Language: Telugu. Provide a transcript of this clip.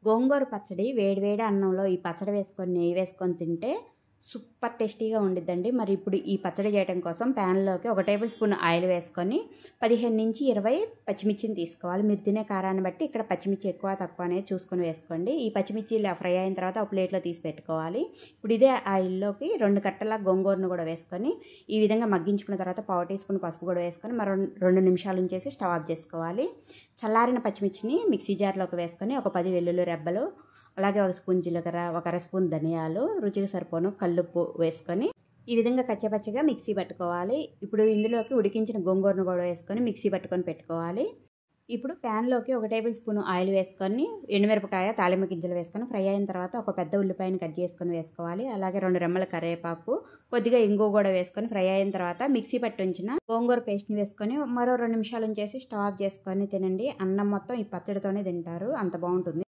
గోంగూర పచ్చడి వేడి వేడి అన్నంలో ఈ పచ్చడి వేసుకొని నెయ్యి వేసుకొని తింటే సూపర్ టేస్టీగా ఉండిద్దండి. మరి ఇప్పుడు ఈ పచ్చడి చేయడం కోసం ప్యాన్లోకి 1 టేబుల్ స్పూన్ ఆయిల్ వేసుకొని 15 నుంచి 20 పచ్చిమిర్చిని తీసుకోవాలి. మీరు తినే కారాన్ని బట్టి ఇక్కడ పచ్చిమిర్చి ఎక్కువ తక్కువ అనేది చూసుకొని వేసుకోండి. ఈ పచ్చిమిర్చి ఇలా ఫ్రై అయిన తర్వాత ఒక ప్లేట్లో తీసి పెట్టుకోవాలి. ఇప్పుడు ఇదే ఆయిల్లోకి 2 కట్టల గోంగూరను కూడా వేసుకొని ఈ విధంగా మగ్గించుకున్న తర్వాత 1/4 టీ స్పూన్ పసుపు కూడా వేసుకొని మరో 2 నిమిషాలు ఉంచేసి స్టవ్ ఆఫ్ చేసుకోవాలి. చల్లారిన పచ్చిమిర్చిని మిక్సీ జార్లోకి వేసుకొని ఒక 10 వెల్లుల్లి రెబ్బలు, అలాగే 1 స్పూన్ జీలకర్ర, 1 అర స్పూన్ ధనియాలు, రుచికి సరిపోను కల్లుప్పు వేసుకొని ఈ విధంగా కచ్చపచ్చగా మిక్సీ పట్టుకోవాలి. ఇప్పుడు ఇందులోకి ఉడికించిన గోంగూరను కూడా వేసుకొని మిక్సీ పట్టుకొని పెట్టుకోవాలి. ఇప్పుడు ప్యాన్లోకి 1 టేబుల్ స్పూన్ ఆయిల్ వేసుకొని ఎండుమిరపకాయ, తాలింపు గింజలు వేసుకొని ఫ్రై అయిన తర్వాత ఒక పెద్ద ఉల్లిపాయను కట్ చేసుకొని వేసుకోవాలి. అలాగే 2 రెమ్మల కరివేపాకు, కొద్దిగా ఇంగువ కూడా వేసుకొని ఫ్రై అయిన తర్వాత మిక్సీ పట్టి ఉంచిన గోంగూర పేస్ట్ని వేసుకొని మరో 2 నిమిషాలు ఉంచేసి స్టవ్ ఆఫ్ చేసుకొని తినండి. అన్నం మొత్తం ఈ పచ్చడితోనే తింటారు, అంత బాగుంటుంది.